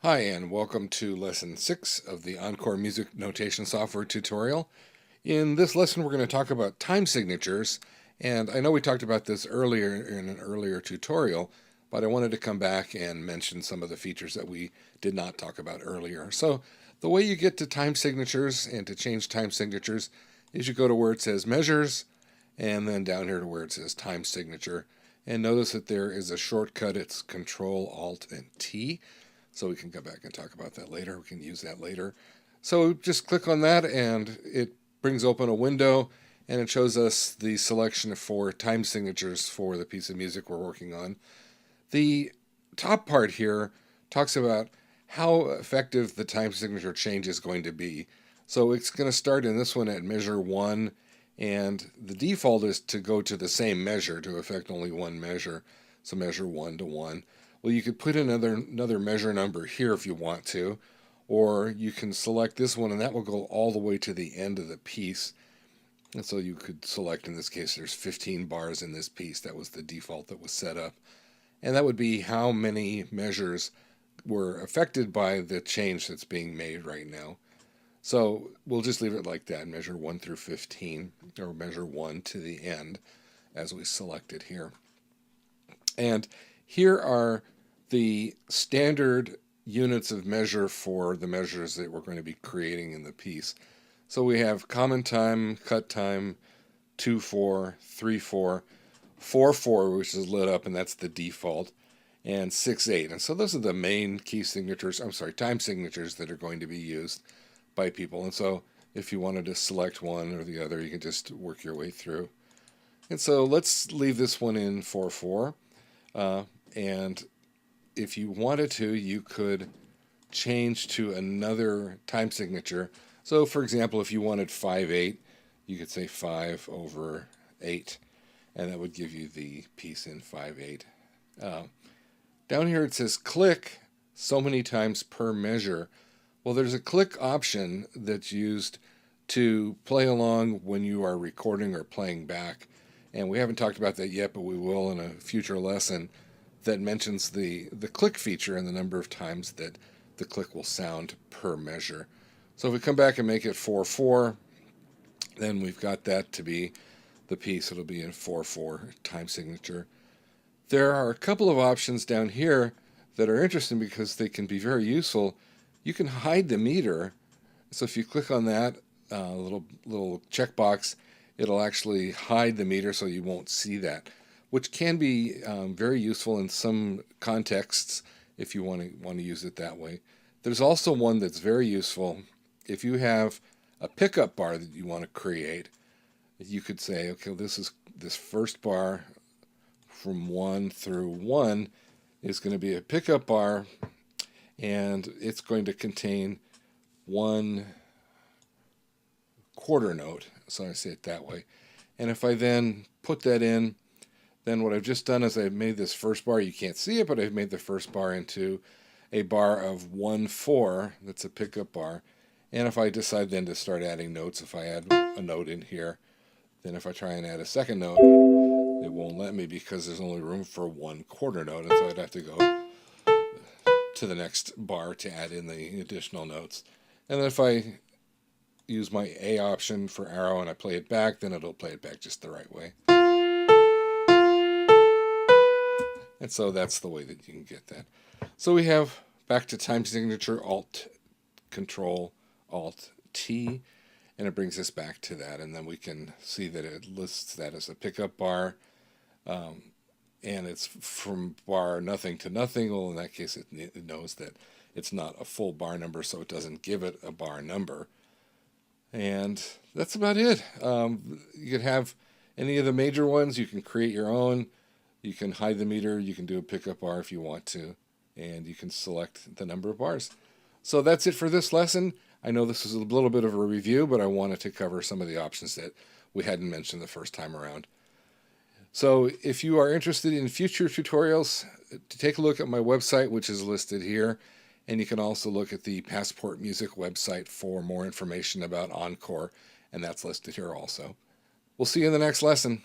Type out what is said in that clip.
Hi, and welcome to Lesson 6 of the Encore Music Notation Software tutorial. In this lesson, we're going to talk about time signatures, and I know we talked about this earlier in an earlier tutorial, but I wanted to come back and mention some of the features that we did not talk about earlier. So the way you get to time signatures and to change time signatures is you go to where it says Measures, and then down here to where it says Time Signature. And notice that there is a shortcut. It's Control, Alt, and T. So we can come back and talk about that later. We can use that later. So just click on that and it brings open a window and it shows us the selection for time signatures for the piece of music we're working on. The top part here talks about how effective the time signature change is going to be. So it's going to start in this one at measure 1, and the default is to go to the same measure to affect only one measure. So measure 1 to 1. Well, you could put another measure number here if you want to, or you can select this one and that will go all the way to the end of the piece. And so you could select, in this case, there's 15 bars in this piece. That was the default that was set up. And that would be how many measures were affected by the change that's being made right now. So we'll just leave it like that, measure 1 through 15, or measure 1 to the end, as we selected here. And here are the standard units of measure for the measures that we're going to be creating in the piece. So we have common time, cut time, 2/4, 3/4, 4/4, which is lit up, and that's the default, and 6/8. And so those are the main key signatures, time signatures that are going to be used by people. And so if you wanted to select one or the other, you can just work your way through. And so let's leave this one in 4/4. And if you wanted to, you could change to another time signature. So for example, if you wanted 5/8, you could say 5/8, and that would give you the piece in 5/8. Down here it says click so many times per measure. Well, there's a click option that's used to play along when you are recording or playing back. And we haven't talked about that yet, but we will in a future lesson that mentions the click feature and the number of times that the click will sound per measure. So if we come back and make it 4/4, then we've got that to be the piece. It'll be in 4/4 time signature. There are a couple of options down here that are interesting because they can be very useful. You can hide the meter. So if you click on that little checkbox, it'll actually hide the meter so you won't see that, which can be very useful in some contexts if you want to use it that way. There's also one that's very useful if you have a pickup bar that you want to create. You could say, okay, this first bar from 1 through 1 is going to be a pickup bar, and it's going to contain one quarter note. So I say it that way. And if I then put that in, then what I've just done is I've made this first bar, you can't see it, but I've made the first bar into a bar of 1/4, that's a pickup bar. And if I decide then to start adding notes, if I add a note in here, then if I try and add a second note, it won't let me because there's only room for 1/4 note, and so I'd have to go to the next bar to add in the additional notes. And then if I use my A option for arrow and I play it back, then it'll play it back just the right way. And so that's the way that you can get that. So we have back to time signature, Alt, Control, Alt, T, and it brings us back to that. And then we can see that it lists that as a pickup bar, and it's from bar nothing to nothing. Well, in that case, it knows that it's not a full bar number, so it doesn't give it a bar number. And that's about it. You could have any of the major ones. You can create your own. You can hide the meter. You can do a pickup bar if you want to. And you can select the number of bars. So that's it for this lesson. I know this is a little bit of a review, but I wanted to cover some of the options that we hadn't mentioned the first time around. So if you are interested in future tutorials, take a look at my website, which is listed here. And you can also look at the Passport Music website for more information about Encore, and that's listed here also. We'll see you in the next lesson.